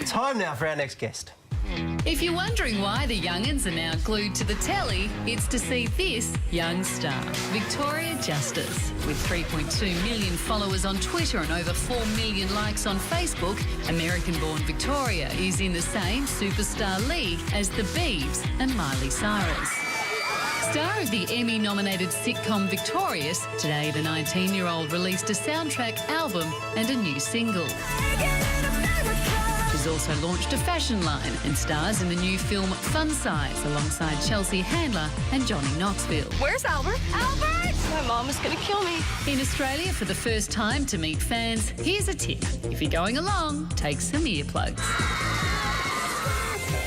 Time now for our next guest. If you're wondering why the young'uns are now glued to the telly, it's to see this young star, Victoria Justice. With 3.2 million followers on Twitter and over 4 million likes on Facebook, American-born Victoria is in the same superstar league as the Biebs and Miley Cyrus. Star of the Emmy-nominated sitcom Victorious, today the 19-year-old released a soundtrack album and a new single. She's also launched a fashion line and stars in the new film Fun Size alongside Chelsea Handler and Johnny Knoxville. Where's Albert? Albert! My mom is going to kill me. In Australia for the first time to meet fans, here's a tip. If you're going along, take some earplugs.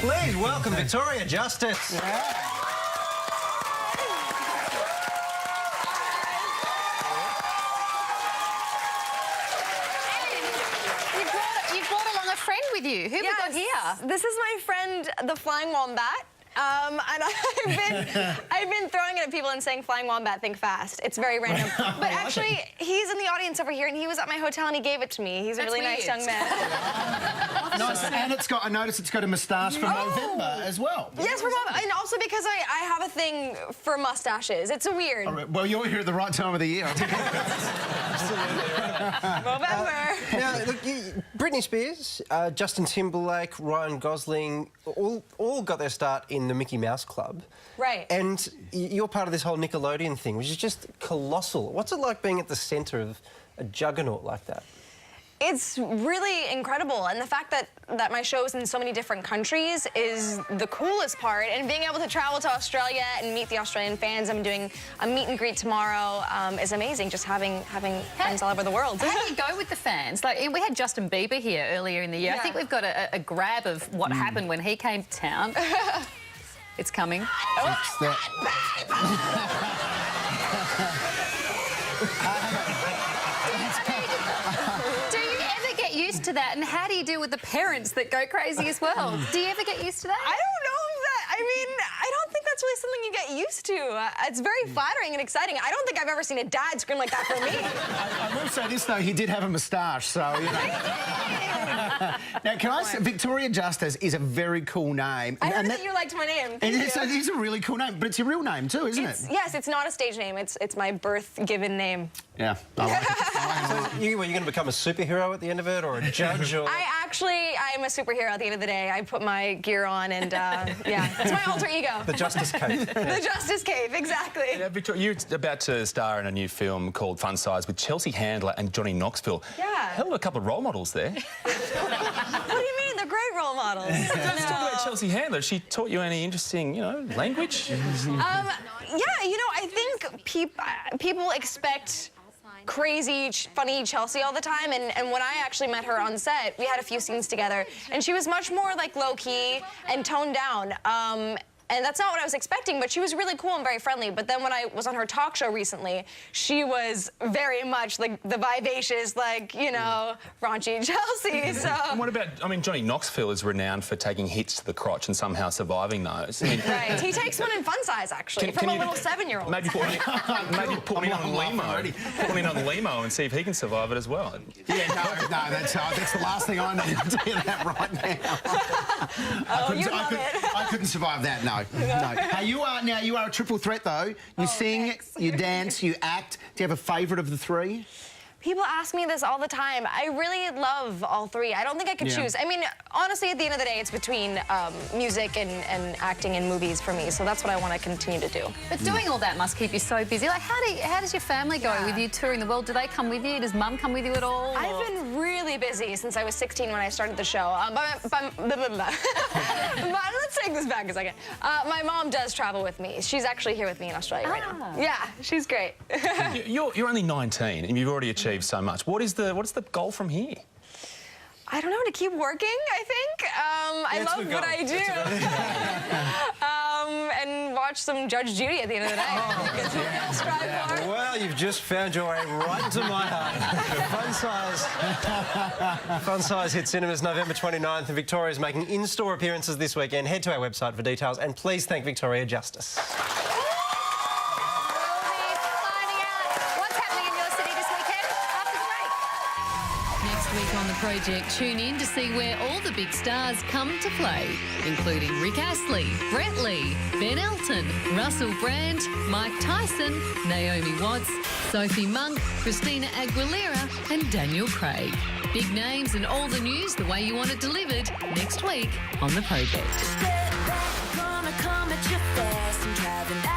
Please welcome Victoria Justice. Yeah. With you. Who we got here? This is my friend, the Flying Wombat. And I've been throwing it at people and saying "Flying Wombat, think fast." It's very random. But actually, he's in the audience over here, and he was at my hotel, and he gave it to me. He's a really nice young man. Nice, and I noticed it's got a moustache from November as well. Yes, from November, and also because I have a thing for mustaches. It's a weird. All right, well, you're here at the right time of the year. November. Now, look, Britney Spears, Justin Timberlake, Ryan Gosling, all got their start in the Mickey Mouse Club. Right. And you're part of this whole Nickelodeon thing, which is just colossal. What's it like being at the centre of a juggernaut like that? It's really incredible, and the fact that my show is in so many different countries is the coolest part, and being able to travel to Australia and meet the Australian fans. I'm doing a meet and greet tomorrow is amazing, just having friends all over the world. How do you go with the fans? Like, we had Justin Bieber here earlier in the year. Yeah. I think we've got a grab of what happened when he came to town. It's coming. Used to that, and how do you deal with the parents that go crazy as well? Do you ever get used to that? I don't know if that, I don't think that's really something you get used to. It's very flattering and exciting. I don't think I've ever seen a dad scream like that for me. I will say this, though, he did have a moustache, so, you know. Now, can I say, Victoria Justice is a very cool name. I heard that you liked my name. It's a really cool name, but it's your real name too, isn't it? Yes, it's not a stage name. It's my birth-given name. Yeah, I like it. So you going to become a superhero at the end of it, or a judge? Or... I'm a superhero at the end of the day. I put my gear on and, yeah, it's my alter ego. The Justice Cape. The Justice Cape, exactly. Yeah, Victoria, you're about to star in a new film called Fun Size with Chelsea Handler and Johnny Knoxville. Yeah. Hell of a couple of role models there. What do you mean? They're great role models. Let's talk about Chelsea Handler. She taught you any interesting, language? Yeah, I think people expect crazy, funny Chelsea all the time, and when I actually met her on set, we had a few scenes together, and she was much more like low-key and toned down. And that's not what I was expecting, but she was really cool and very friendly. But then when I was on her talk show recently, she was very much like the vivacious, raunchy Chelsea, so... And what about, Johnny Knoxville is renowned for taking hits to the crotch and somehow surviving those. Right, he takes one in Fun Size, actually, from a little 7-year-old. Maybe put me on Limo. Put me on Limo and see if he can survive it as well. Yeah, no, that's the last thing I need to do that right now. I couldn't survive that, no. Hey, you are a triple threat, though. You sing, thanks. you dance, you act. Do you have a favourite of the three? People ask me this all the time. I really love all three. I don't think I could choose. Honestly, at the end of the day, it's between music and acting in movies for me, so that's what I want to continue to do. But doing all that must keep you so busy. Like, how does your family go with you touring the world? Do they come with you? Does Mum come with you at all? I've been really busy since I was 16 when I started the show. But let's take this back a second. My mom does travel with me. She's actually here with me in Australia right now. Yeah, she's great. You're only 19 and you've already achieved so much. What's the goal from here? I don't know, to keep working, I think. I love what I do. And watch some Judge Judy at the end of the day. Well, you've just found your way right into my heart. Fun Size hits cinemas November 29th, and Victoria's making in-store appearances this weekend. Head to our website for details, and please thank Victoria Justice. Next week on the Project, tune in to see where all the big stars come to play, including Rick Astley, Brett Lee, Ben Elton, Russell Brand, Mike Tyson, Naomi Watts, Sophie Monk, Christina Aguilera and Daniel Craig. Big names and all the news the way you want it delivered next week on The Project. Step back, gonna come at you fast and driving